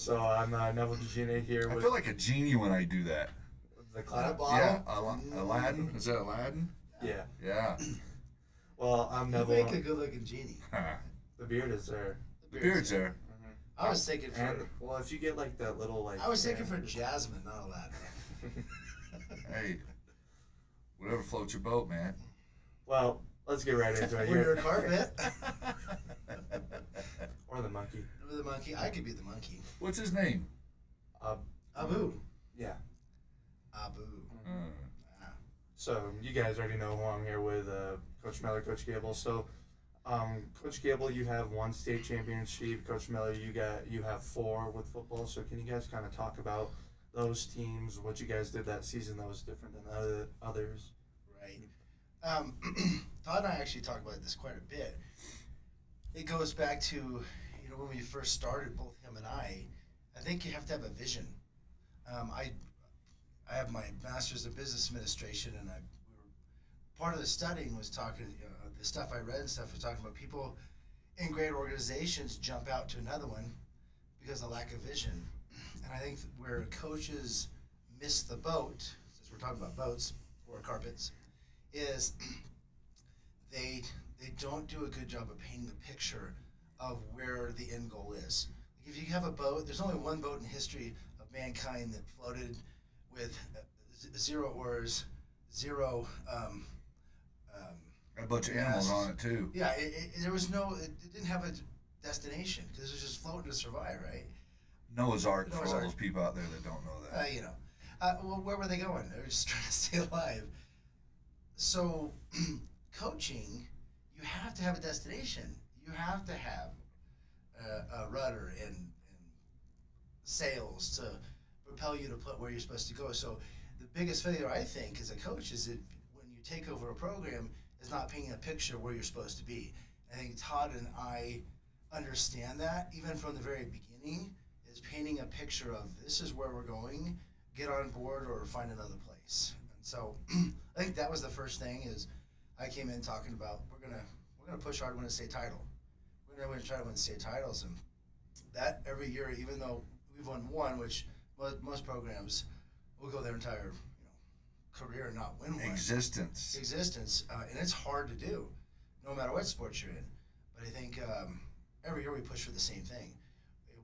So I'm Neville Gene here I with feel like a genie when I do that. the On a clap. bottle? Yeah, Aladdin. Is that Aladdin? Yeah. Yeah. Well, I'm You Neville. make a good-looking genie. The beard is there. The beard's there. I was thinking for. And well, if you get like that little like. I was thinking for Jasmine, not Aladdin. Hey, whatever floats your boat, man. Well, let's get right into it. Or your carpet. Or the monkey. Or the monkey. I could be the monkey. What's his name? Abu. Yeah. Abu. So you guys already know who I'm here with, Coach Miller, Coach Gabel. So, Coach Gabel, you have one state championship. Coach Miller, you have 4 with football. So can you guys kind of talk about those teams, what you guys did that season that was different than others? Right. Todd and I actually talk about this quite a bit. It goes back to, when we first started, both him and I think you have to have a vision. I have my master's in business administration, and part of the studying was talking, the stuff I read and stuff was talking about people in great organizations jump out to another one because of lack of vision. And I think where coaches miss the boat, since we're talking about boats or carpets, is they don't do a good job of painting the picture of where the end goal is. Like if you have a boat, there's only one boat in history of mankind that floated with 0 oars, 0. Got a bunch of animals on it too. Yeah, there was no. It didn't have a destination because it was just floating to survive, right? Noah's Ark for Noah's all Ark. those people out there that don't know that. Well, where were they going? They were just trying to stay alive. So, coaching, you have to have a destination. You have to have a rudder and sails to propel you to put where you're supposed to go. So, the biggest failure I think as a coach is that when you take over a program, is not painting a picture where you're supposed to be. I think Todd and I understand that even from the very beginning. Is painting a picture of this is where we're going, get on board or find another place. And so I think that was the first thing is I came in talking about we're gonna push hard to win a state title. We're gonna try to win state titles, and that every year, even though we've won one, which most programs will go their entire career and not win one. Existence. And it's hard to do, no matter what sport you're in. But I think every year we push for the same thing.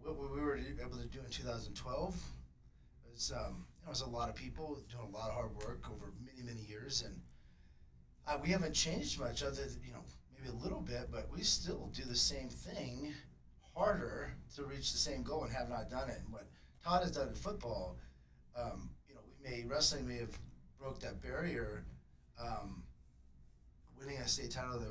What we were able to do in 2012 was, it was a lot of people doing a lot of hard work over many years, and we haven't changed much other than, maybe a little bit, but we still do the same thing harder to reach the same goal and have not done it. And what Todd has done in football, wrestling may have broke that barrier, winning a state title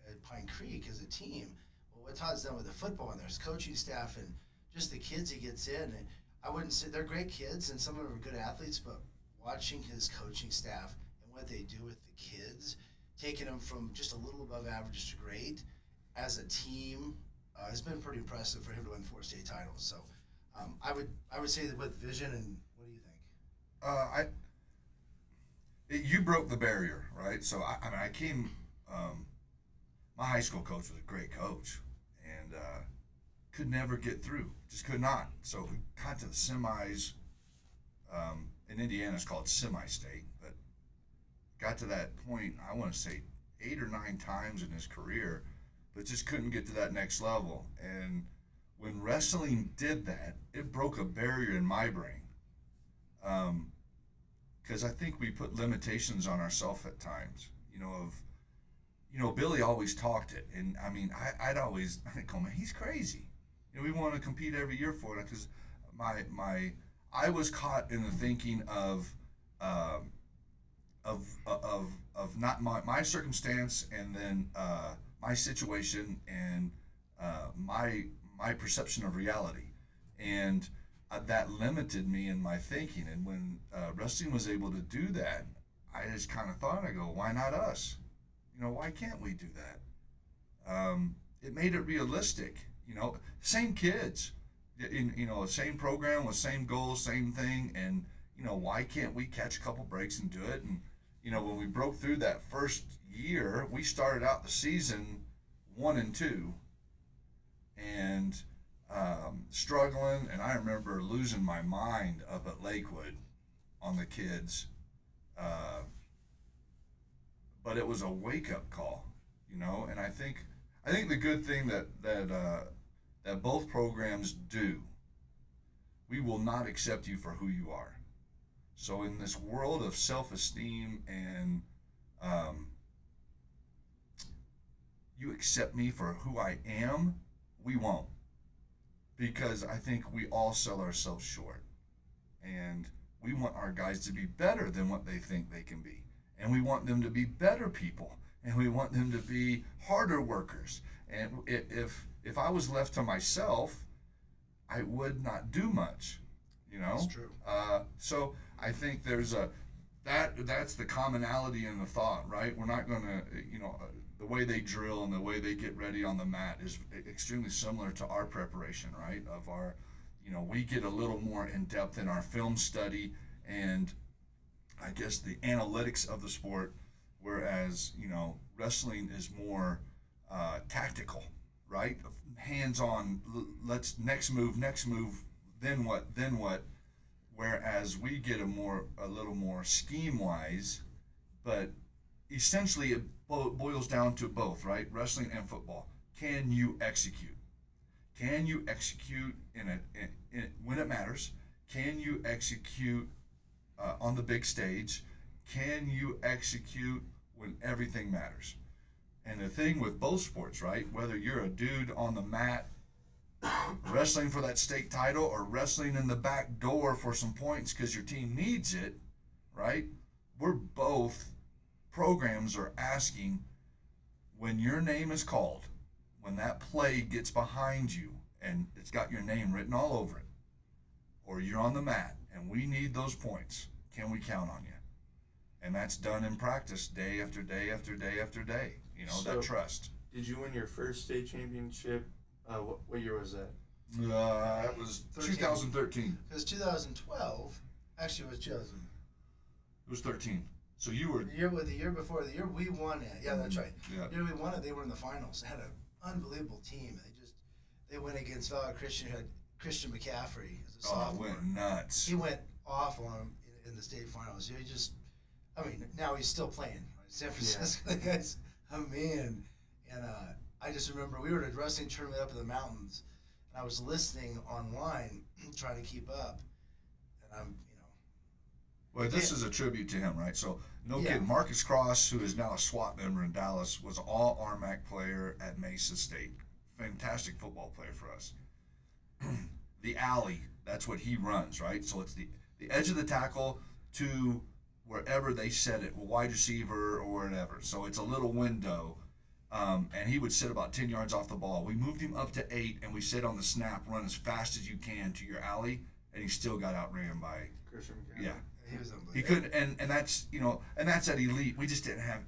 at Pine Creek as a team. Well, what Todd's done with the football and there's coaching staff and just the kids he gets in, and I wouldn't say they're great kids and some of them are good athletes, but watching his coaching staff and what they do with the kids, taking them from just a little above average to great as a team, has been pretty impressive for him to win 4 state titles. So I would say that with vision. And what do you think? You broke the barrier, right? So I came. My high school coach was a great coach, and could never get through. Just could not. So we got to the semis. In Indiana, it's called semi-state, but got to that point. I want to say 8 or 9 times in his career, but just couldn't get to that next level. And when wrestling did that, it broke a barrier in my brain. Because I think we put limitations on ourselves at times, Billy always talked it. And I mean, I'd go, man, he's crazy. We want to compete every year for it because I was caught in the thinking of not my circumstance and then my situation and my perception of reality. And that limited me in my thinking. And when wrestling was able to do that, I just kind of thought, I go, why not us? Why can't we do that? It made it realistic. Same kids, same program with same goals, same thing. And, why can't we catch a couple breaks and do it? And, when we broke through that first year, we started out the season 1-2. And struggling, and I remember losing my mind up at Lakewood on the kids. But it was a wake-up call, and I think the good thing that both programs do, we will not accept you for who you are. So in this world of self-esteem and you accept me for who I am, we won't. Because I think we all sell ourselves short. And we want our guys to be better than what they think they can be. And we want them to be better people. And we want them to be harder workers. And if I was left to myself, I would not do much. That's true. So I think there's that's the commonality in the thought, right? We're not going to, the way they drill and the way they get ready on the mat is extremely similar to our preparation, right? Of our, we get a little more in depth in our film study and I guess the analytics of the sport, whereas, wrestling is more tactical, right? Hands-on, let's next move, then what? Whereas we get a little more scheme-wise, but essentially it boils down to both, right? Wrestling and football. Can you execute? Can you execute when it matters? Can you execute on the big stage? Can you execute when everything matters? And the thing with both sports, right? Whether you're a dude on the mat wrestling for that state title or wrestling in the back door for some points because your team needs it, right? We're both programs are asking when your name is called, when that play gets behind you and it's got your name written all over it, or you're on the mat and we need those points, can we count on you? And that's done in practice day after day after day after day, So, that trust. Did you win your first state championship? What year was that? It was 2013. Because 2012, actually it was 2000. It was 13. So you were... The year before, the year we won it. Yeah, that's right. Yeah. The year we won it, they were in the finals. They had an unbelievable team. They went against Valor Christian, who had Christian McCaffrey as a sophomore. Went nuts. He went off on him in the state finals. Now he's still playing. Right? San Francisco, the guy's a man. And I just remember we were at a wrestling tournament up in the mountains, and I was listening online, trying to keep up. And Well, this is a tribute to him, right? So, kid, Marcus Cross, who is now a SWAT member in Dallas, was an all-RMAC player at Mesa State. Fantastic football player for us. The alley, that's what he runs, right? So it's the edge of the tackle to wherever they set it, wide receiver or whatever. So it's a little window. And he would sit about 10 yards off the ball. We moved him up to 8, and we said on the snap, run as fast as you can to your alley, and he still got outran by Christian McCaffrey. Yeah. he was unbelievable. He couldn't, and that's and that's at elite. We just didn't have,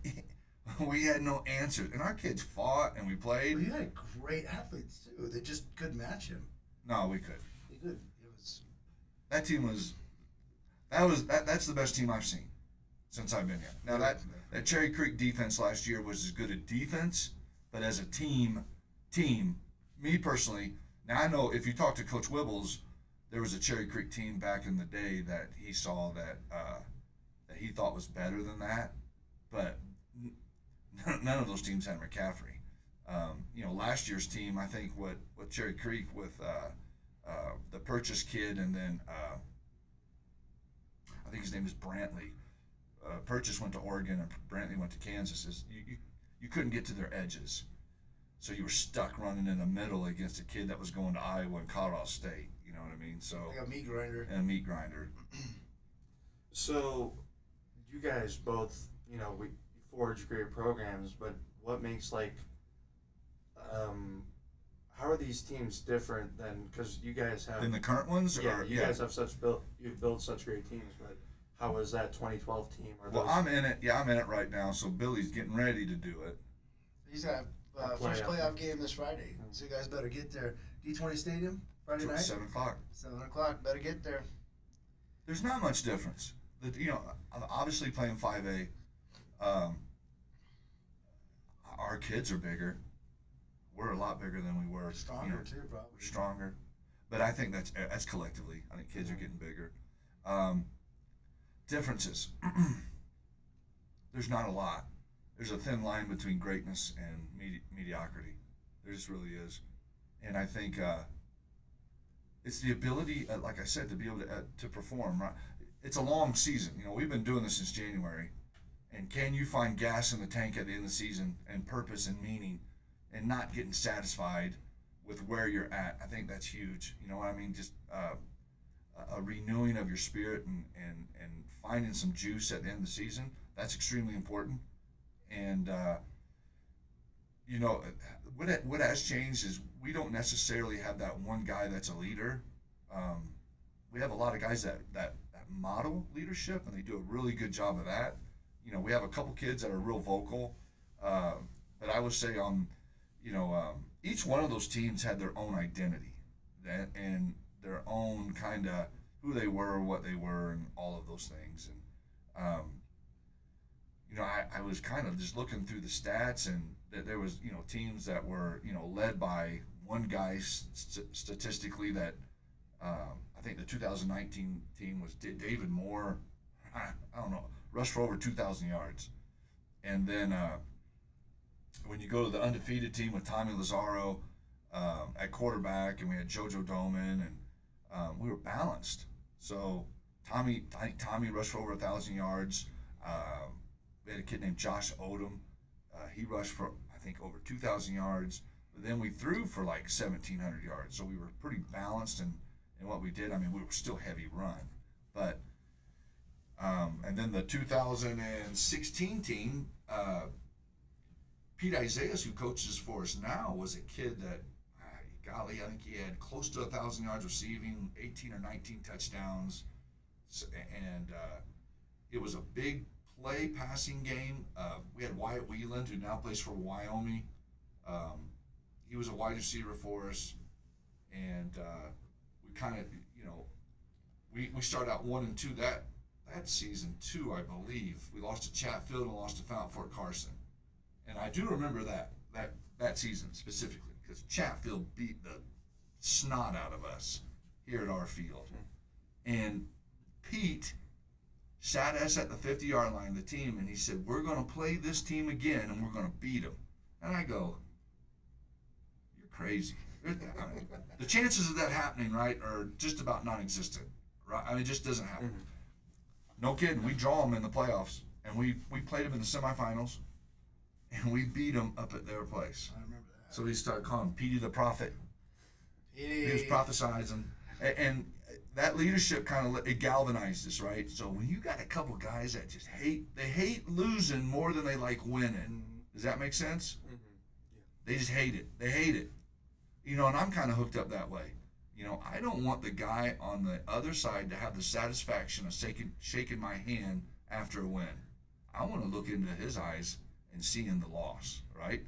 we had no answers, and our kids fought and we played. Well, you had great athletes too. They just couldn't match him. No, we could. They could. It was. That team was, that's the best team I've seen since I've been here. Now that Cherry Creek defense last year was as good a defense, but as a team, me personally, now I know if you talk to Coach Wibbles, there was a Cherry Creek team back in the day that he saw that he thought was better than that, but none of those teams had McCaffrey. Last year's team, I think what Cherry Creek with the Purchase kid, and then I think his name is Brantley. Purchase went to Oregon and Brantley went to Kansas. Is you couldn't get to their edges, so you were stuck running in the middle against a kid that was going to Iowa and Colorado State. You know what I mean? So Like a meat grinder. and a meat grinder. So, you guys both, we forge great programs, but what makes how are these teams different than, because you guys have In the current ones, guys have you've built such great teams, but how was that 2012 team? Well, I'm in it. Yeah, I'm in it right now. So Billy's getting ready to do it. He's got first playoff game this Friday, so you guys better get there. D20 Stadium Friday night. 7 o'clock. 7:00. Better get there. There's not much difference. Obviously playing 5A, our kids are bigger. we're a lot bigger than we were. Stronger too, probably. We're stronger, but I think that's collectively. I think kids are getting bigger. Differences. There's not a lot. There's a thin line between greatness and mediocrity. There just really is, and I think it's the ability, like I said, to be able to perform. Right? It's a long season. We've been doing this since January, and can you find gas in the tank at the end of the season and purpose and meaning, and not getting satisfied with where you're at? I think that's huge. You know what I mean? Just a renewing of your spirit and finding some juice at the end of the season. That's extremely important. And what has changed is we don't necessarily have that one guy that's a leader. We have a lot of guys that model leadership, and they do a really good job of that. We have a couple kids that are real vocal, but I would say each one of those teams had their own identity and their own kind of who they were, what they were, and all of those things. And I was kind of just looking through the stats, and that there was teams that were led by one guy statistically that I think the 2019 team was David Moore. I don't know, rushed for over 2,000 yards, and then when you go to the undefeated team with Tommy Lazzaro at quarterback, and we had JoJo Doman, and we were balanced. So Tommy rushed for over 1,000 yards. We had a kid named Josh Odom. He rushed for, I think, over 2,000 yards. But then we threw for like 1,700 yards. So we were pretty balanced in what we did. I mean, we were still heavy run. But, and then the 2016 team, Pete Isaias, who coaches for us now, was a kid that, golly, I think he had close to 1,000 yards receiving, 18 or 19 touchdowns. And it was a big play passing game. We had Wyatt Wheeland, who now plays for Wyoming. He was a wide receiver for us, and we kind of, we started out 1-2 that season too, I believe. We lost to Chatfield and lost to Fountain Fort Carson, and I do remember that season specifically because Chatfield beat the snot out of us here at our field, and Pete sat us at the 50-yard line, the team, and he said, "We're going to play this team again, and we're going to beat them." And I go, "You're crazy." I mean, the chances of that happening, right, are just about non-existent, right? I mean, it just doesn't happen. Mm-hmm. No kidding. We draw them in the playoffs, and we played them in the semifinals, and we beat them up at their place. I remember that. So we started calling him Petey the Prophet. He was prophesizing, and that leadership kind of it galvanized us, right? So when you got a couple guys that just hate losing more than they like winning. Mm-hmm. Does that make sense? Mm-hmm. Yeah. They just hate it. They hate it. And I'm kind of hooked up that way. I don't want the guy on the other side to have the satisfaction of shaking my hand after a win. I want to look into his eyes and seeing the loss, right?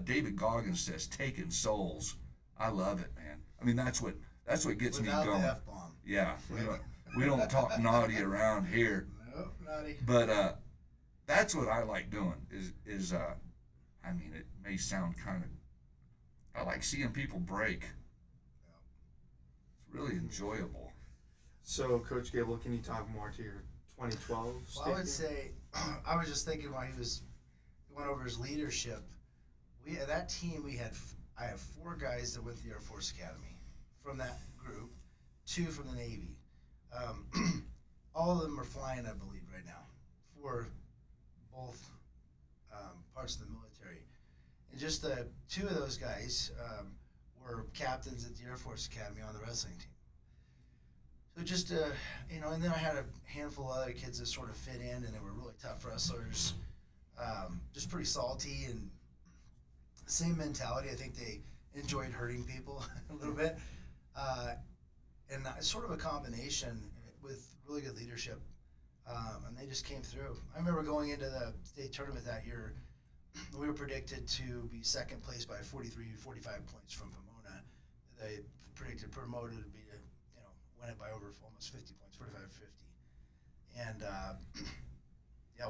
David Goggins says, "Taking souls." I love it, man. I mean, that's what gets me going. The F-bomb. Yeah, we don't talk naughty around here. Nope, naughty. But that's what I like doing. Is I mean, it may sound kind of. I like seeing people break. It's really enjoyable. So, Coach Gabel, can you talk more to your 2012 Well, I would say, I was just thinking while he went over his leadership. That team I have 4 guys that went to the Air Force Academy from that group, 2 from the Navy. All of them are flying, I believe, right now for both parts of the military. And just the 2 of those guys were captains at the Air Force Academy on the wrestling team. So just, and then I had a handful of other kids that sort of fit in, and they were really tough wrestlers, just pretty salty and same mentality. I think they enjoyed hurting people a little bit. And sort of a combination with really good leadership. And they just came through. I remember going into the state tournament that year, we were predicted to be second place by 43, 45 points from Pomona. They predicted promoted to be, win it by over almost 50 points, 45, 50. And,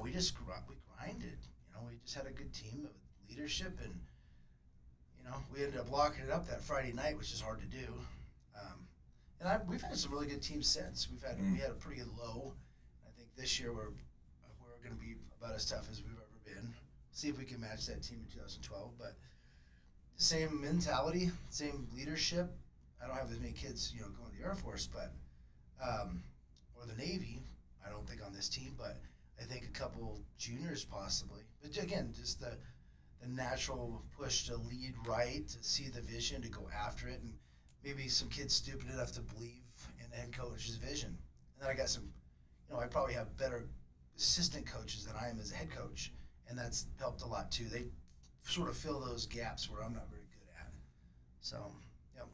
we grinded. We just had a good team with leadership and, we ended up locking it up that Friday night, which is hard to do. We've had some really good teams since. We had a pretty good low. I think this year we're going to be about as tough as we've ever been. See if we can match that team in 2012. But same mentality, same leadership. I don't have as many kids, going to the Air Force, but or the Navy. I don't think on this team, but I think a couple juniors possibly. But again, just the natural push to lead right, to see the vision, to go after it, and maybe some kids stupid enough to believe in the head coach's vision. And then I got some, I probably have better assistant coaches than I am as a head coach, and that's helped a lot too. They sort of fill those gaps where I'm not very good at. So, yep.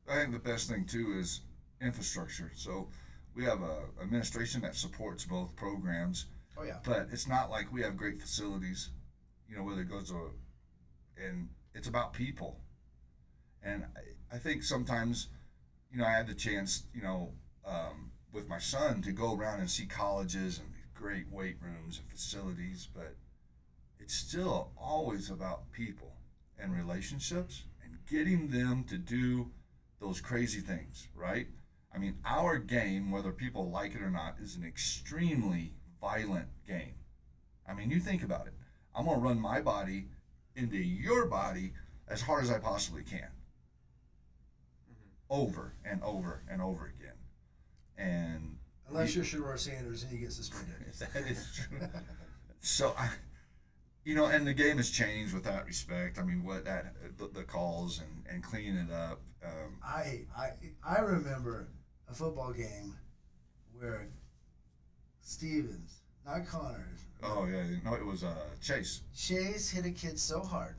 I think the best thing too is infrastructure. So we have a administration that supports both programs. Oh yeah. But it's not like we have great facilities, whether it goes to, and it's about people. And I think sometimes, I had the chance, with my son to go around and see colleges and great weight rooms and facilities, but it's still always about people and relationships and getting them to do those crazy things, right? I mean, our game, whether people like it or not, is an extremely violent game. I mean, you think about it. I'm going to run my body into your body as hard as I possibly can. Over and over and over again. And unless you're Shador Sanders and you get suspended. That is true. So, and the game has changed with that respect. I mean, the calls and cleaning it up. I remember a football game where Stevens, not Connors. Oh yeah, no, it was Chase. Chase hit a kid so hard,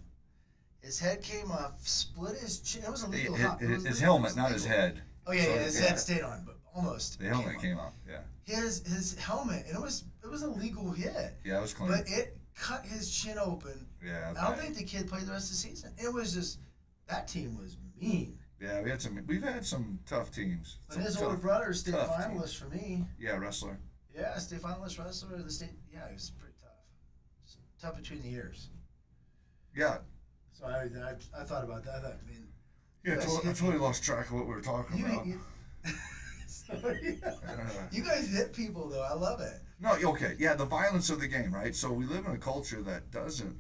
his head came off, split his chin. It was a legal. His helmet, not his head. Oh yeah, his head stayed on, but almost. The helmet came off. Yeah. His helmet, and it was a legal hit. Yeah, it was clean. But it cut his chin open. Yeah. I don't think the kid played the rest of the season. It was just that team was mean. Yeah, we've had some tough teams. But his older brother is state finalist for me. Yeah, wrestler. Yeah, state finalist wrestler of the state. Yeah, it was pretty tough. Just tough between the years. Yeah. So I thought about that. I mean. Yeah, I totally lost track of what we were talking about. Sorry. You guys hit people though. I love it. No, okay. Yeah, the violence of the game, right? So we live in a culture that doesn't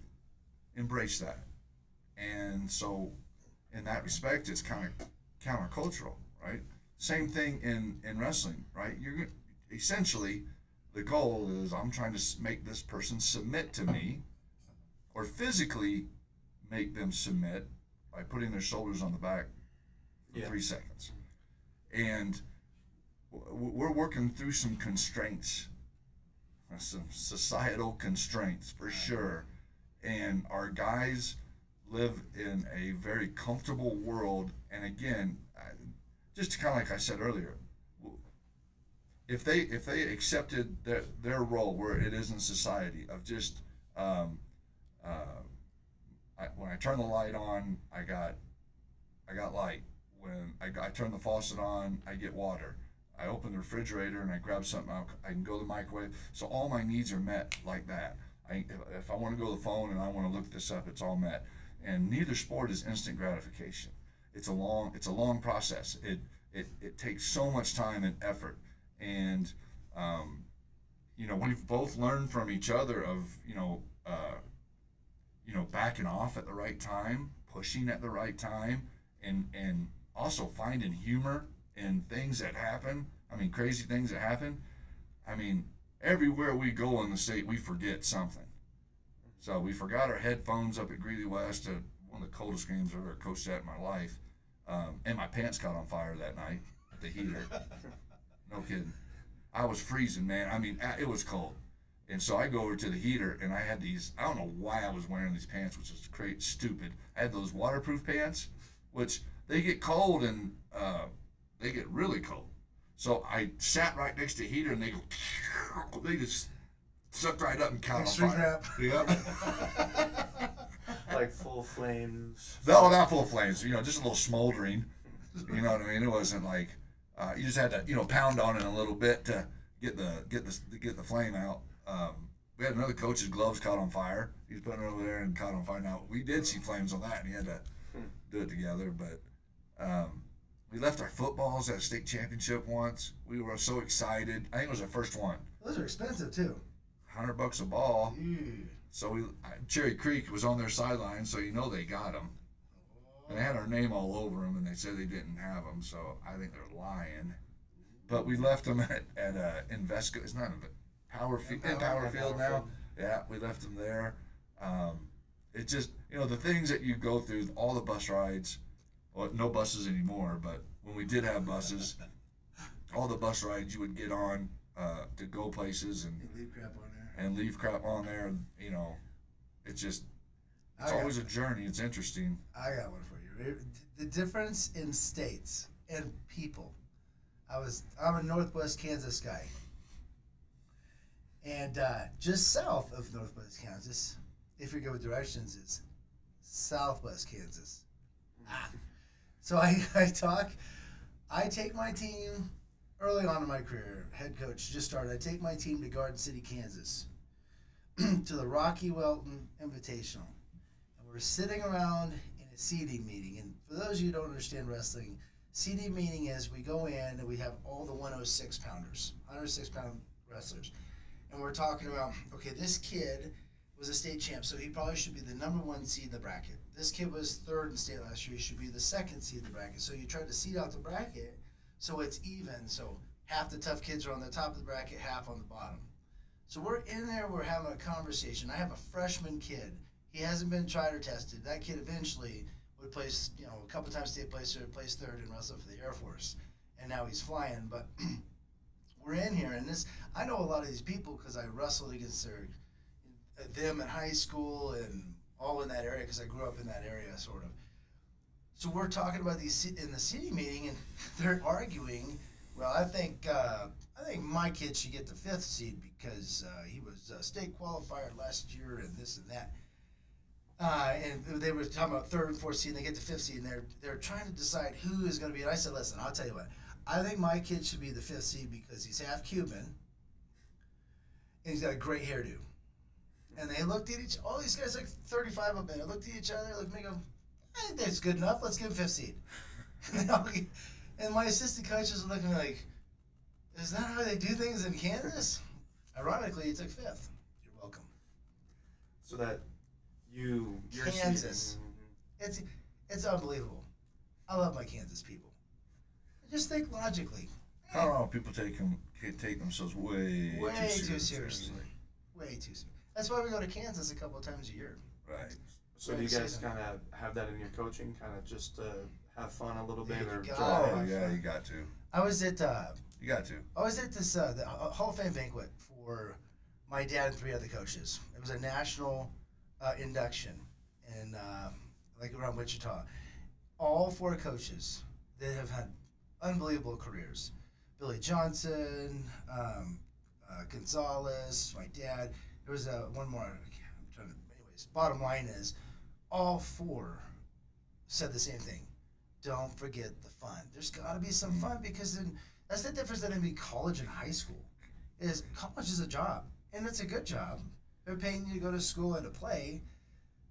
embrace that, and so in that respect, it's kind of countercultural, right? Same thing in wrestling, right? You're essentially, the goal is I'm trying to make this person submit to me, or physically make them submit by putting their shoulders on the back for 3 seconds, and we're working through some constraints, some societal constraints for sure, and our guys live in a very comfortable world. And again, just kind of like I said earlier, if they accepted their role where it is in society of just when I turn the light on, I got light. When I turn the faucet on, I get water. I open the refrigerator and I grab something out. I can go to the microwave. So all my needs are met like that. If I want to go to the phone and I want to look this up, it's all met. And neither sport is instant gratification. It's a long process. It takes so much time and effort. And we've both learned from each other of backing off at the right time, pushing at the right time, and also finding humor in things that happen. I mean, crazy things that happen. I mean, everywhere we go in the state, we forget something. So we forgot our headphones up at Greeley West at one of the coldest games I've ever coached at in my life. And my pants caught on fire that night at the heater. No kidding. I was freezing, man. I mean, it was cold. And so I go over to the heater, and I had these, I don't know why I was wearing these pants, which is stupid. I had those waterproof pants, which they get cold and they get really cold. So I sat right next to the heater, and they just sucked right up and caught on fire. Yep. Like full flames. No, not full flames. Just a little smoldering. You know what I mean? It wasn't like you just had to pound on it a little bit to get the flame out. We had another coach's gloves caught on fire. He was putting it over there and caught on fire. Now we did see flames on that, and he had to do it together. But we left our footballs at a state championship once. We were so excited. I think it was our first one. Those are expensive too. $100 a ball. Ew. So Cherry Creek was on their sideline, so they got them. And they had our name all over them, and they said they didn't have them, so I think they're lying. But we left them at Invesco. It's not Powerfield now. Yeah, we left them there. It just, the things that you go through, all the bus rides. Well, no buses anymore, but when we did have buses, all the bus rides you would get on to go places and leave crap on there. It's always a journey. It's interesting. I got one for you. The difference in states and people. I'm a Northwest Kansas guy, and just south of Northwest Kansas, if you're good with directions, is Southwest Kansas. So I take my team early on in my career, head coach, just started. I take my team to Garden City, Kansas, to the Rocky Welton Invitational. And we're sitting around in a seating meeting. And for those of you who don't understand wrestling, seating meeting is we go in and we have all the 106 pounders, 106 pound wrestlers. And we're talking about, okay, this kid was a state champ, so he probably should be the number 1 seed in the bracket. This kid was 3rd in state last year, he should be the 2nd seed in the bracket. So you try to seed out the bracket so it's even. So half the tough kids are on the top of the bracket, half on the bottom. So we're in there, we're having a conversation. I have a freshman kid. He hasn't been tried or tested. That kid eventually would place, a couple times state placer, placed 3rd and wrestled for the Air Force. And now he's flying. But we're in here, and I know a lot of these people because I wrestled against them in high school and all in that area because I grew up in that area, sort of. So we're talking about these in the city meeting, and they're arguing. Well, I think my kid should get the 5th seed because he was a state qualifier last year and this and that. And they were talking about 3rd and 4th seed, and they get the 5th seed, and they're trying to decide who is going to be. And I said, listen, I'll tell you what. I think my kid should be the 5th seed because he's half Cuban, and he's got a great hairdo. And they looked at all these guys, like 35 of them, they looked at each other, looked at me, and go, I think that's good enough. Let's give him 5th seed. And my assistant coaches are looking at me like, is that how they do things in Kansas? Ironically, he took 5th. You're welcome. So that you're Kansas. It's unbelievable. I love my Kansas people. Just think logically. I don't know. People take themselves way too seriously. Way too seriously. That's why we go to Kansas a couple of times a year. Right. So do you guys kind of have that in your coaching, kind of just have fun a little bit, or oh yeah, you got to. I was at you got to. I was at this the Hall of Fame banquet for my dad and 3 other coaches. It was a national induction in around Wichita. All 4 coaches that have had unbelievable careers. Billy Johnson, Gonzalez, my dad. There was one more. Anyways, bottom line is, all 4 said the same thing. Don't forget the fun. There's got to be some fun because that's the difference between college and high school. Is college is a job, and it's a good job. They're paying you to go to school and to play.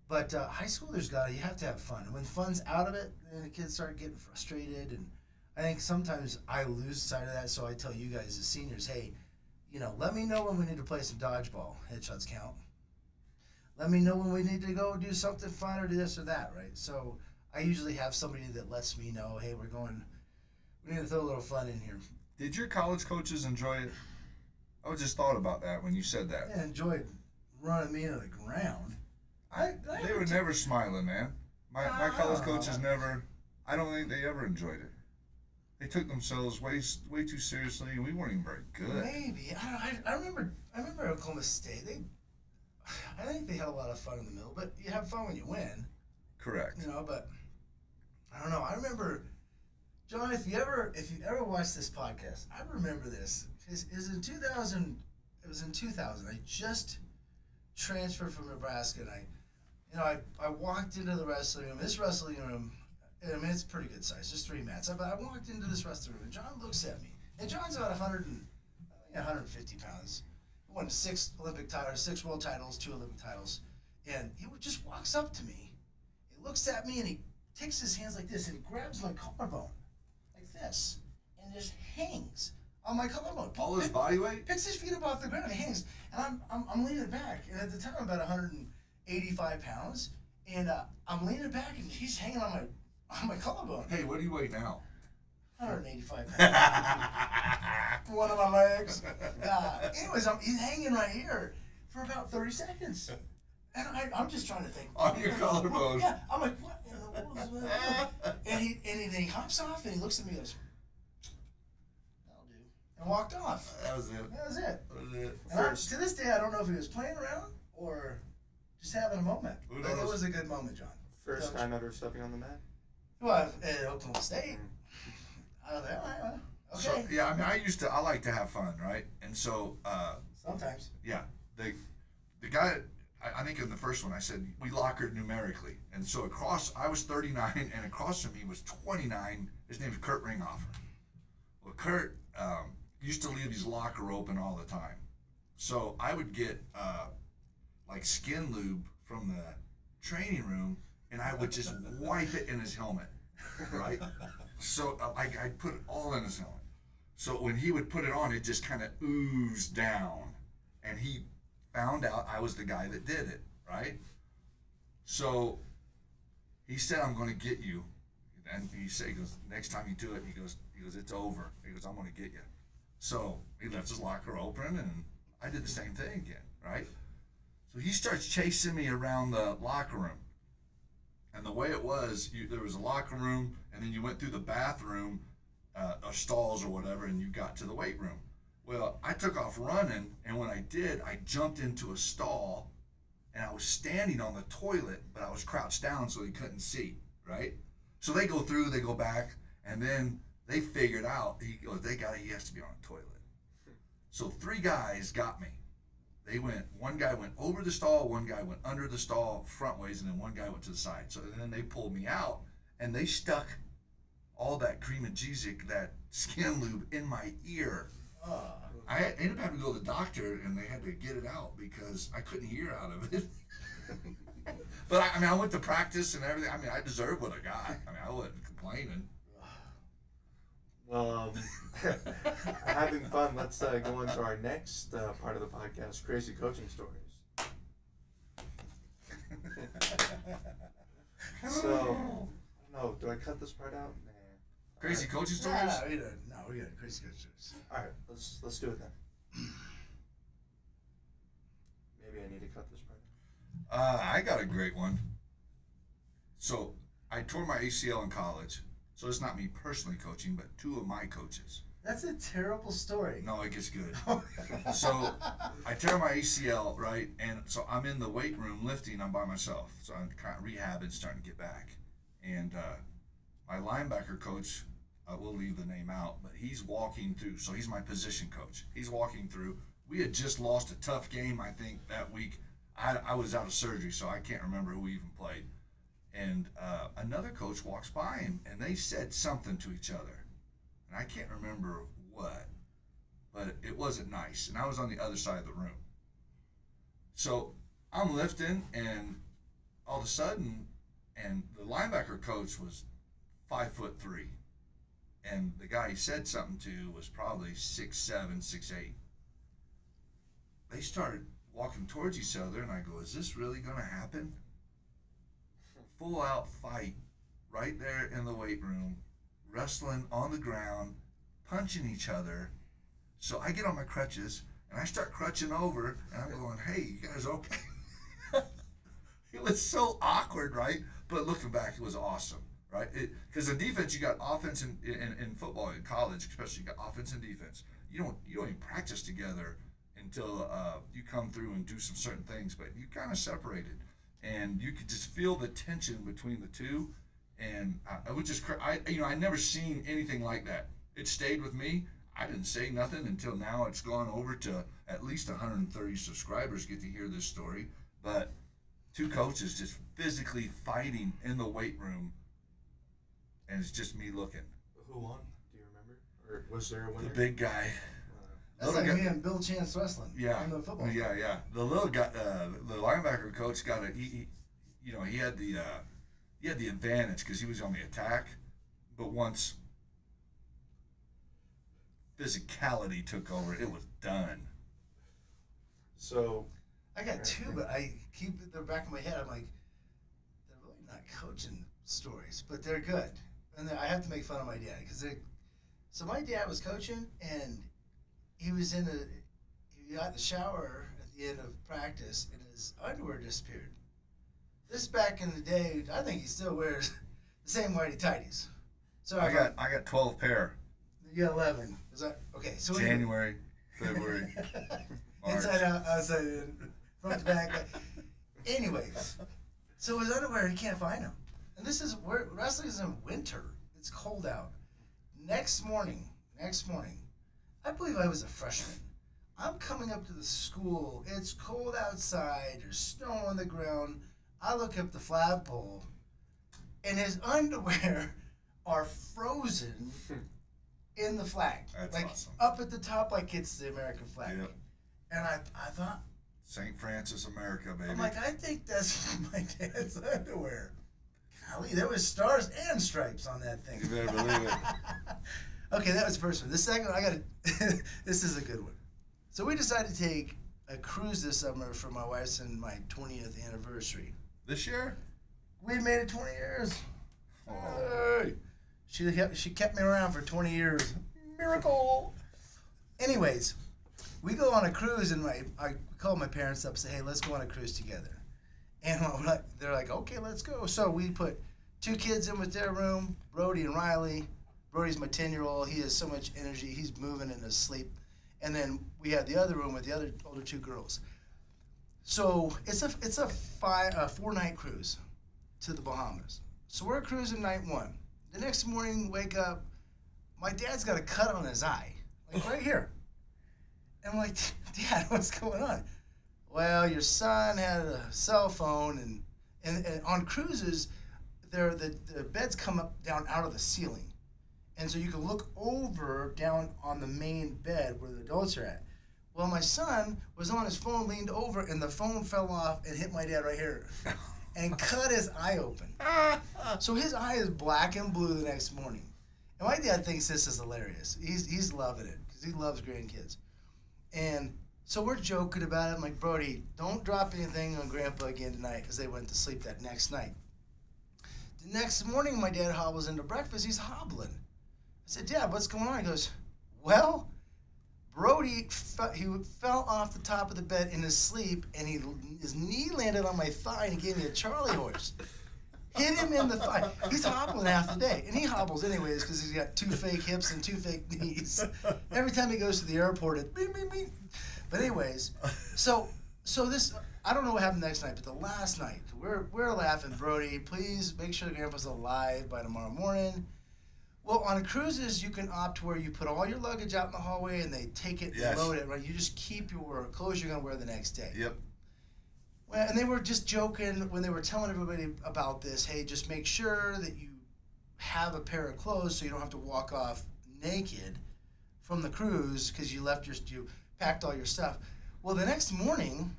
But high school, you have to have fun. And when fun's out of it, then the kids start getting frustrated. And I think sometimes I lose sight of that. So I tell you guys as seniors, hey, let me know when we need to play some dodgeball. Headshots count. Let me know when we need to go do something fun or do this or that, right? So I usually have somebody that lets me know, hey, we need to throw a little fun in here. Did your college coaches enjoy it? I just thought about that when you said that. Yeah, enjoyed running me into the ground. They were never smiling, man. My college coaches never. I don't think they ever enjoyed it. They took themselves way too seriously, and we weren't even very good. Maybe I remember Oklahoma State. I think they had a lot of fun in the middle, but you have fun when you win. Correct. But I don't know. I remember, John, if you ever watched this podcast, I remember this. It was in 2000. I just transferred from Nebraska, and I walked into the wrestling room. This wrestling room, I mean, it's pretty good size, just 3 mats. But I walked into this wrestling room, and John looks at me. And John's about 150 pounds. He won 6 Olympic titles, 6 world titles, 2 Olympic titles. And he just walks up to me. He looks at me, and he takes his hands like this and grabs my collarbone like this and just hangs on my collarbone. All his body weight? Picks his feet up off the ground and hangs. And I'm leaning back. And at the time, I'm about 185 pounds. And I'm leaning back and he's hanging on my collarbone. Hey, what do you weigh now? 185 pounds. One of my legs. Anyways, he's hanging right here for about 30 seconds. And I'm just trying to think. On your collarbone. Yeah. I'm like, what in the world is that? And then he hops off and he looks at me and goes, that'll do. And walked off. That was it. That was it. That was it. And to this day, I don't know if he was playing around or just having a moment. Who But it knows? was a good moment, John. First Coach. time ever stepping on the mat? Well, at Oklahoma State. I was like, all right, well, okay. So, yeah, I mean, I like to have fun, right? And so, Sometimes. yeah, the guy, I think in the first one I said we lockered numerically, and so I was 39, and across from me was 29. His name is Kurt Ringhofer. Well, Kurt used to leave his locker open all the time, so I would get like skin lube from the training room, and I would just wipe it in his helmet, right? So I'd put it all in his helmet. So when he would put it on, it just kind of oozed down, and he found out I was the guy that did it, right? So he said, I'm going to get you. And he goes, next time you do it, he goes, it's over. He goes, I'm going to get you. So he left his locker open, and I did the same thing again, right? So he starts chasing me around the locker room. And the way it was, there was a locker room, and then you went through the bathroom, or stalls or whatever, and you got to the weight room. Well, I took off running, and when I did, I jumped into a stall, and I was standing on the toilet, but I was crouched down so he couldn't see, right? So they go through, they go back, and then they figured out, he has to be on a toilet. So 3 guys got me. One guy went over the stall, one guy went under the stall front ways, and then one guy went to the side. So then they pulled me out, and they stuck all that cremagesic, that skin lube in my ear. I ended up having to go to the doctor, and they had to get it out because I couldn't hear out of it. But I went to practice and everything. I mean, I deserved what I got. I mean, I wasn't complaining. Well, having fun, let's go into our next part of the podcast, crazy coaching stories. So, I don't know, do I cut this part out? Nah. Crazy coaching stories? No, we got crazy coaching stories. All right, let's do it then. Maybe I need to cut this part out. I got a great one. So I tore my ACL in college. So it's not me personally coaching, but 2 of my coaches. That's a terrible story. No, it gets good. So I tear my ACL, right? And so I'm in the weight room lifting. I'm by myself. So I'm kind of rehabbing, starting to get back. And my linebacker coach, we'll leave the name out, but he's walking through. So he's my position coach. He's walking through. We had just lost a tough game, I think, that week. I was out of surgery, so I can't remember who we even played. And another coach walks by him, and they said something to each other. And I can't remember what, but it wasn't nice. And I was on the other side of the room. So I'm lifting, and all of a sudden, and the linebacker coach was 5'3", and the guy he said something to was probably 6'7", 6'8". They started walking towards each other, and I go, is this really going to happen? Full out fight right there in the weight room, wrestling on the ground, punching each other. So I get on my crutches and I start crutching over, and I'm going, hey, you guys okay? It was so awkward, right? But looking back, it was awesome, right? Because the defense, you got offense in football, in college especially, you got offense and defense. You don't even practice together until you come through and do some certain things, but you kind of separated. And you could just feel the tension between the two, and I was just, I never seen anything like that. It stayed with me. I didn't say nothing until now. It's gone over to at least 130 subscribers get to hear this story. But 2 coaches just physically fighting in the weight room, and it's just me looking. Who won? Do you remember? Or was there a winner? The big guy. That's like me and Bill Chance wrestling. Yeah, on the football. Yeah. The little guy, the linebacker coach got he had the he had the advantage because he was on the attack. But once physicality took over, it was done. So I got two, but I keep it in the back of my head. I'm like, they're really not coaching stories, but they're good. And I have to make fun of my dad because so my dad was coaching, and he got in the shower at the end of practice, and his underwear disappeared. This back in the day, I think he still wears the same whitey tighties. So I got 12 pair. You got 11. Is that okay? So January, February, March. inside out, outside in, front to back. Anyways, so his underwear, he can't find them. And this is where wrestling is in winter. It's cold out. Next morning, I believe I was a freshman. I'm coming up to the school. It's cold outside. There's snow on the ground. I look up the flagpole, and his underwear are frozen in the flag. That's like awesome. up at the top, like it's the American flag. Yep. And I thought, St. Francis, America, baby. I'm like, I think that's my dad's underwear. Golly, there was stars and stripes on that thing. You better believe it. Okay, that was the first one. The second one, this is a good one. So we decided to take a cruise this summer for my wife's and my 20th anniversary. This year? We made it 20 years. Oh. Hey. She kept me around for 20 years. Miracle. Anyways, we go on a cruise, and I called my parents up and say, hey, let's go on a cruise together. And they're like, okay, let's go. So we put 2 kids in with their room, Brody and Riley. Brody's my 10-year-old. He has so much energy. He's moving in his sleep. And then we had the other room with the other older 2 girls. So it's a 4-night cruise to the Bahamas. So we're cruising night 1. The next morning, wake up, my dad's got a cut on his eye, like right here. And I'm like, Dad, what's going on? Well, your son had a cell phone, and on cruises, the beds come up down out of the ceiling. And so you can look over down on the main bed where the adults are at. Well, my son was on his phone, leaned over, and the phone fell off and hit my dad right here and cut his eye open. So his eye is black and blue the next morning. And my dad thinks this is hilarious. He's loving it because he loves grandkids. And so we're joking about it. I'm like, Brody, don't drop anything on Grandpa again tonight, because they went to sleep that next night. The next morning, my dad hobbles into breakfast. He's hobbling. I said, Dad, what's going on? He goes, well, Brody fell off the top of the bed in his sleep, and his knee landed on my thigh, and he gave me a Charlie horse. Hit him in the thigh. He's hobbling half the day, and he hobbles anyways because he's got 2 fake hips and 2 fake knees. Every time he goes to the airport, it's beep, beep, beep. But anyways, so this, I don't know what happened next night, but the last night, we're laughing, Brody, please make sure Grandpa's alive by tomorrow morning. Well, on cruises, you can opt where you put all your luggage out in the hallway and they take it and load it, right? You just keep your clothes you're going to wear the next day. Yep. Well, and they were just joking when they were telling everybody about this, hey, just make sure that you have a pair of clothes so you don't have to walk off naked from the cruise because you packed all your stuff. Well, the next morning,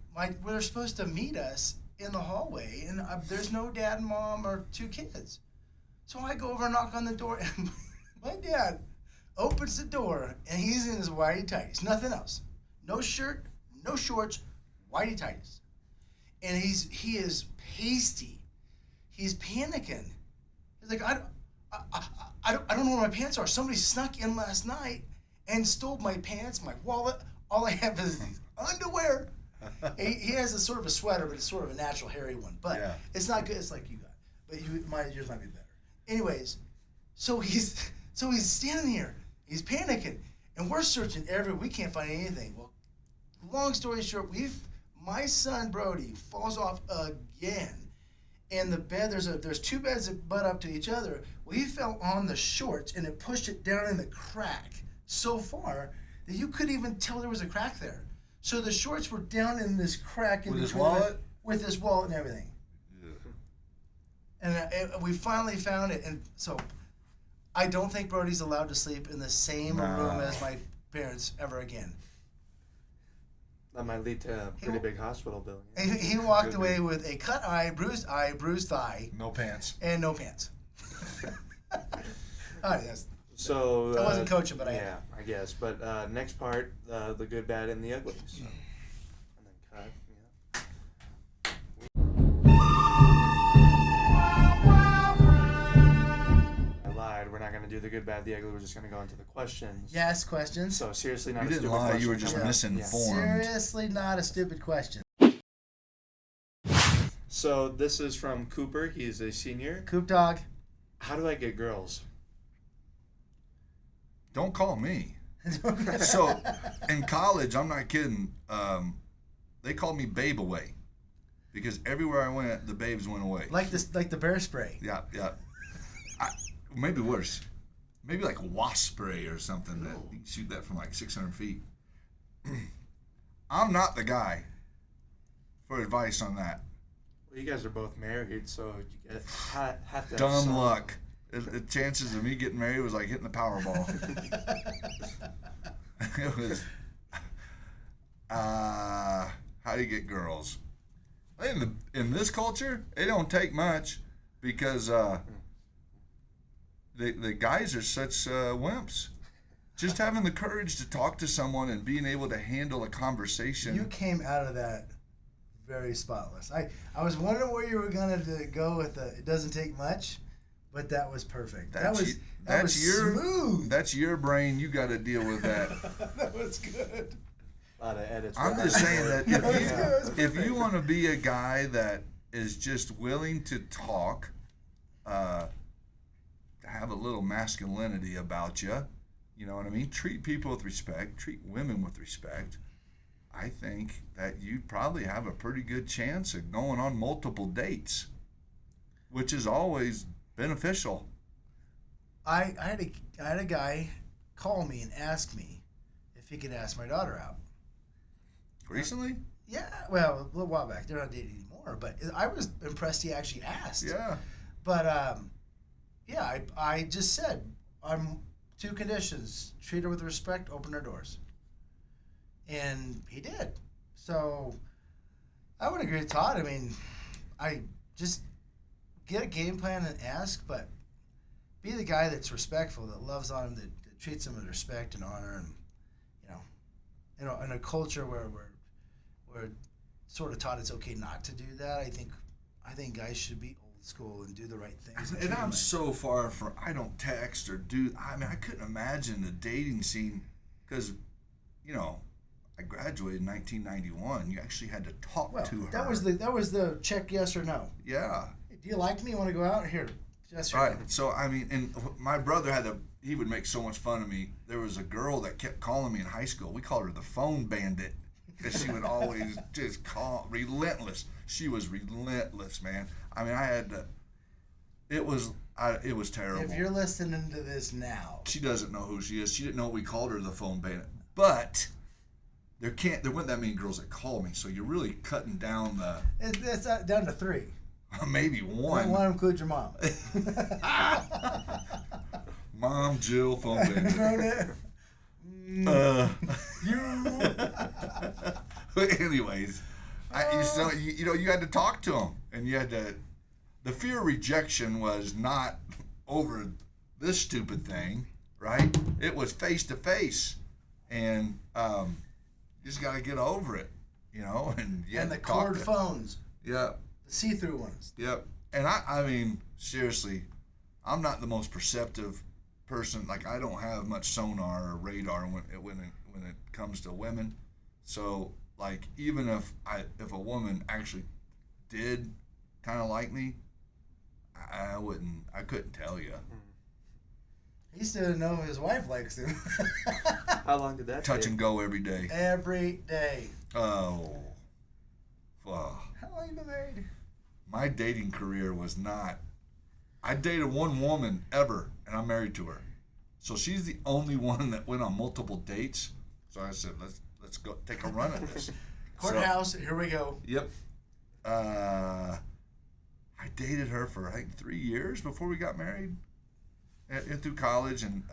they're supposed to meet us in the hallway, and there's no dad and mom or 2 kids. So I go over and knock on the door, and my dad opens the door, and he's in his whitey tighties, nothing else. No shirt, no shorts, whitey tighties. And he is pasty. He's panicking. He's like, I don't know where my pants are. Somebody snuck in last night and stole my pants, my wallet. All I have is these underwear. He has a sort of a sweater, but it's sort of a natural hairy one. But it's not good. It's like you got. But yours might be better. Anyways, so he's standing here. He's panicking, and we're searching everywhere. We can't find anything. Well, long story short, my son Brody falls off again. And the bed, there's 2 beds that butt up to each other. Well, he fell on the shorts, and it pushed it down in the crack so far that you couldn't even tell there was a crack there. So the shorts were down in this crack in with between his wallet? With his wallet and everything. And we finally found it. And so I don't think Brody's allowed to sleep in the same room as my parents ever again. That might lead to a pretty big hospital bill. He walked away with a cut eye, bruised thigh, No pants. and no pants. All right, So I wasn't coaching, but I yeah, I guess. But next part, the good, bad, and the ugly. So, and then cut. Yeah. I lied. We're not gonna do the good, bad, the ugly. We're just gonna go into the questions. Yes, questions. So seriously, not You a didn't stupid lie. question. You were just Yeah. misinformed. Seriously, not a stupid question. So this is from Cooper. He's a senior. Coop dog. How do I get girls? Don't call me. So, in college, I'm not kidding. They called me Babe Away because everywhere I went, the babes went away. like the bear spray. Yeah. Maybe worse. Maybe like wasp spray or something. That you can shoot that from like 600 feet. I'm not the guy for advice on that. Well, you guys are both married, so you guys have to. Have Dumb some- luck. The chances of me getting married was like hitting the Powerball. It was. How do you get girls? In this culture, it don't take much because the guys are such wimps. Just having the courage to talk to someone and being able to handle a conversation. You came out of that very spotless. I was wondering where you were gonna go with the. It doesn't take much, but that was perfect. That was smooth. That's your brain. You got to deal with that. That was good. A lot of edits. I'm just saying that That was good. if you want to be a guy that is just willing to talk, have a little masculinity about you, you know what I mean? Treat people with respect, treat women with respect. I think that you'd probably have a pretty good chance of going on multiple dates, which is always beneficial. I had a guy call me and ask me if he could ask my daughter out. Recently? Yeah, well, a little while back. They're not dating anymore, but I was impressed he actually asked. Yeah. But yeah, I just said I'm two conditions: treat her with respect, open her doors, and he did. So I would agree with Todd. I mean, I just get a game plan and ask, but be the guy that's respectful, that loves on him, that treats him with respect and honor, and you know, in a culture where we're sort of taught it's okay not to do that. I think guys should be old school and do the right things. And I'm so far from, I don't text or do, I mean, I couldn't imagine the dating scene because, you know, I graduated in 1991. You actually had to talk to her. That was the check yes or no. Yeah. Hey, do you like me? You want to go out? Here, yes or Right. no. So, I mean, and my brother he would make so much fun of me. There was a girl that kept calling me in high school. We called her the phone bandit because she would always just call, relentless. She was relentless, man. I mean, I had to, it was terrible. If you're listening to this now, She doesn't know who she is. She didn't know we called her the phone bandit. But there weren't that many girls that call me, so you're really cutting down the it's down to 3. maybe one. One includes your mom. Mom, Jill, phone bandit. Thrown it. Anyways, you had to talk to them, and you had to. The fear of rejection was not over this stupid thing, right? It was face to face, and you just got to get over it, you know. And you And had the to talk cord to- phones, Yeah, the see-through ones. yep. And I mean, seriously, I'm not the most perceptive person. Like, I don't have much sonar or radar when it comes to women. So, like, even if a woman actually did kind of like me, I couldn't tell you. He still doesn't know if his wife likes him. How long did that Touch take? and go every day. Every day. Oh, well, How long you been married? my dating career was not. I dated one woman ever, and I'm married to her. So she's the only one that went on multiple dates. So I said, let's go take a run at this. Courthouse, here we go. Yep. I dated her for I think 3 years before we got married, and through college, and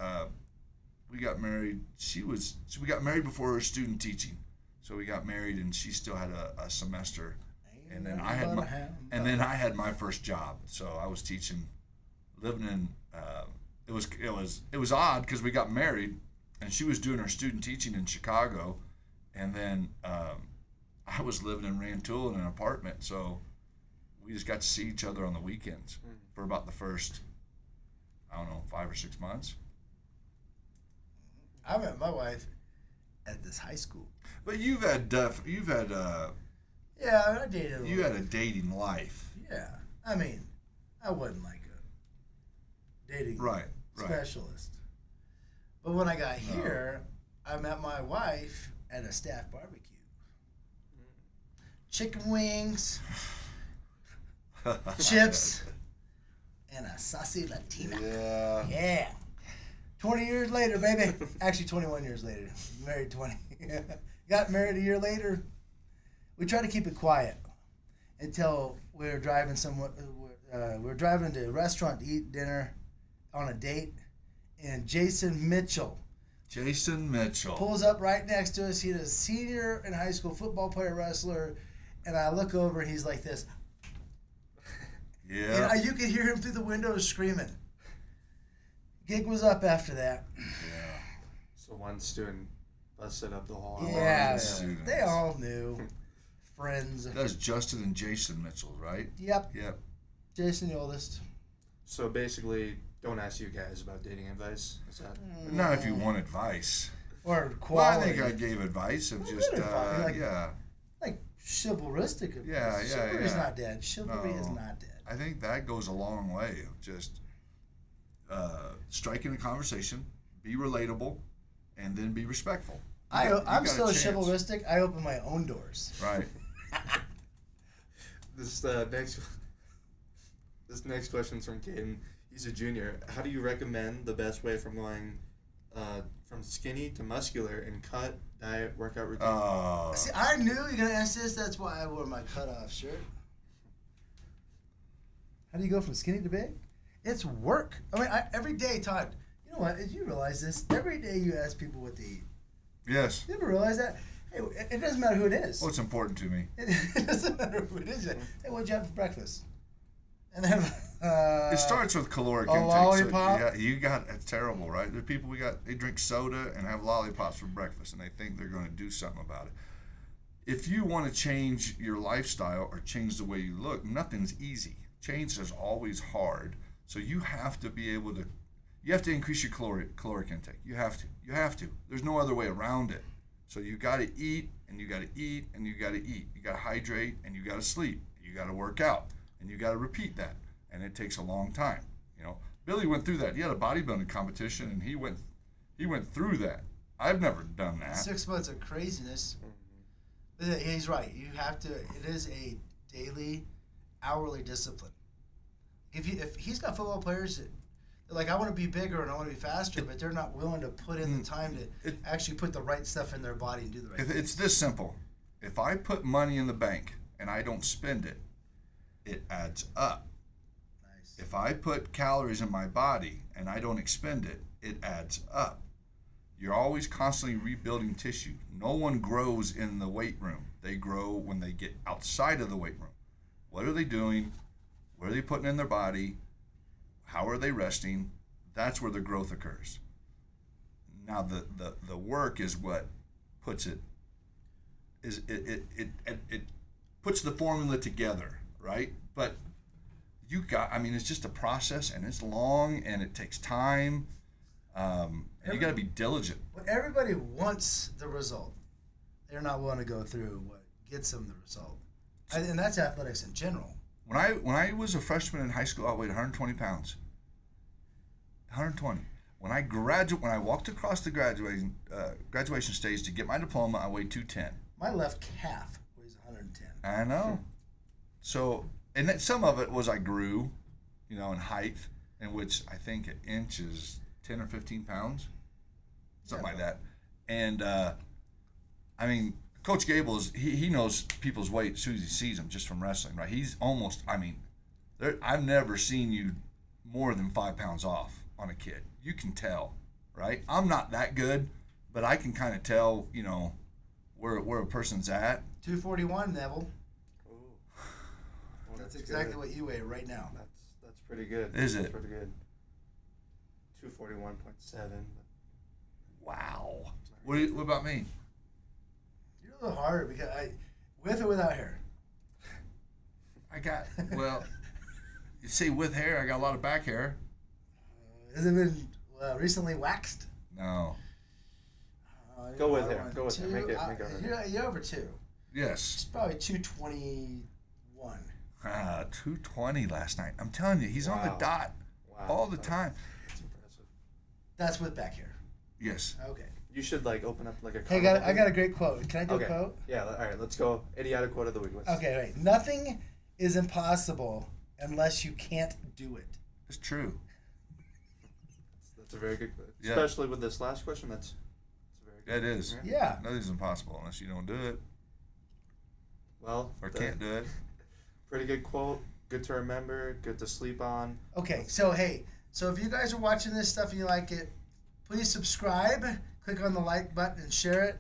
we got married. We got married before her student teaching, So we got married, and she still had a semester, and then Ain't I had nothing my, but a ham. and then I had my first job. So I was teaching, living in. It was odd because we got married, and she was doing her student teaching in Chicago, and then I was living in Rantoul in an apartment. So we just got to see each other on the weekends for about the first, I don't know, 5 or 6 months. I met my wife at this high school. But you've had Yeah, I dated a you little had a dating life. Yeah. I mean, I wasn't like a dating Right. specialist. But when I got here, I met my wife at a staff barbecue. Chicken wings, chips, and a saucy Latina. Yeah. Yeah. 20 years later, baby. Actually, 21 years later. Married 20. Got married a year later. We tried to keep it quiet until we were driving somewhere. We were driving to a restaurant to eat dinner on a date, and Jason Mitchell pulls up right next to us. He's a senior in high school, football player, wrestler, and I look over and he's like this. Yeah. And you could hear him through the window screaming. Gig was up after that. Yeah. So one student busted up the whole Yeah, students. they all knew. Friends. That's Justin and Jason Mitchell, right? Yep. Yep. Jason, the oldest. So basically, don't ask you guys about dating advice. Is that? Not if you want advice. Or Well, quality. I think I gave advice of Well, just, good advice, like- yeah. Like chivalristic. Yeah, Chivalry is yeah. not dead. Chivalry is No. not dead. I think that goes a long way of just striking a conversation, be relatable, and then be respectful. I'm got a still chance. chivalristic. I open my own doors. Right. This next question's from Caden. He's a junior. How do you recommend the best way from going from skinny to muscular in cut, diet, workout routine? See, I knew you were gonna ask this. That's why I wore my cutoff shirt. How do you go from skinny to big? It's work. I mean, every day, Todd. You know what? Did you realize this? Every day you ask people what to eat. Yes. You ever realize that? Hey, it doesn't matter who it is. Well, it's important to me. It doesn't matter who it is. Hey, what'd you have for breakfast? And then It starts with caloric a intake. lollipop? So you got it's terrible, right? There are people they drink soda and have lollipops for breakfast, and they think they're going to do something about it. If you want to change your lifestyle or change the way you look, nothing's easy. Change is always hard. So you have to be able to. You have to increase your caloric intake. You have to. There's no other way around it. So you got to eat, and you got to eat, and you got to eat. You got to hydrate, and you got to sleep. You got to work out, and you got to repeat that. And it takes a long time. You know, Billy went through that. He had a bodybuilding competition, and he went through that. I've never done that. 6 months of craziness. But yeah, he's right. You have to. It is a daily, hourly discipline. If he's got football players that they're like, I want to be bigger and I want to be faster, but they're not willing to put in the time to actually put the right stuff in their body and do the right thing. It's this simple. If I put money in the bank and I don't spend it, it adds up. Nice. If I put calories in my body and I don't expend it, it adds up. You're always constantly rebuilding tissue. No one grows in the weight room. They grow when they get outside of the weight room. What are they doing? What are they putting in their body? How are they resting? That's where the growth occurs. Now the work is what puts it puts the formula together, right? But it's just a process, and it's long, and it takes time, and you got to be diligent. Well, everybody wants the result. They're not willing to go through what gets them the result, and that's athletics in general. When I was a freshman in high school, I weighed 120 pounds. 120. When I walked across the graduation stage to get my diploma, I weighed 210. My left calf weighs 110. I know. So, and then some of it was I grew, in height, in which I think an inch is 10 or 15 pounds, something like that. And Coach Gabel he knows people's weight as soon as he sees them just from wrestling, right? He's almost, I've never seen you more than 5 pounds off on a kid. You can tell, right? I'm not that good, but I can kind of tell, where a person's at. 241, Neville. Ooh. Well, That's exactly good. what you weigh right now. That's pretty good. Is That's it? pretty good. 241.7. Wow. What about me? You're a little harder because with or without hair. I got you see, with hair, I got a lot of back hair. Has it been recently waxed? No. Go with hair. Go with hair. Make it You're over 2. Yes. It's probably 221. 220 last night. I'm telling you, he's on the Wow. dot all the time. That's impressive. That's with back hair. Yes. Okay. You should open up a. Hey, I got a great quote. Can I do a quote? Yeah. All right. Let's go. Idiotic quote of the week. Okay, wait. Nothing is impossible unless you can't do it. It's true. That's a very good quote. Yeah. Especially with this last question. That's a very good. It is. Yeah. Nothing's impossible unless you don't do it Well. or can't do it. Pretty good quote. Good to remember. Good to sleep on. Okay, so if you guys are watching this stuff and you like it, please subscribe, click on the like button, and share it.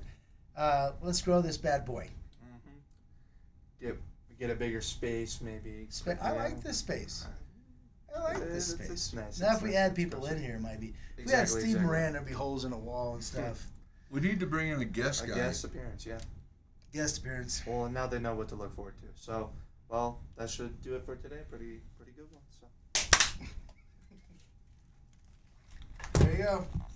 Let's grow this bad boy. Get a bigger space, maybe. I like this space. I like this space. It's nice. Now, It's if we nice. add people in here, it might be. If we had Steve Moran, there'd be holes in the wall and stuff. We need to bring in a guest A guy. guest appearance, yeah. Guest appearance. Well, now they know what to look forward to. So, well, that should do it for today. Pretty good one. So. There you go.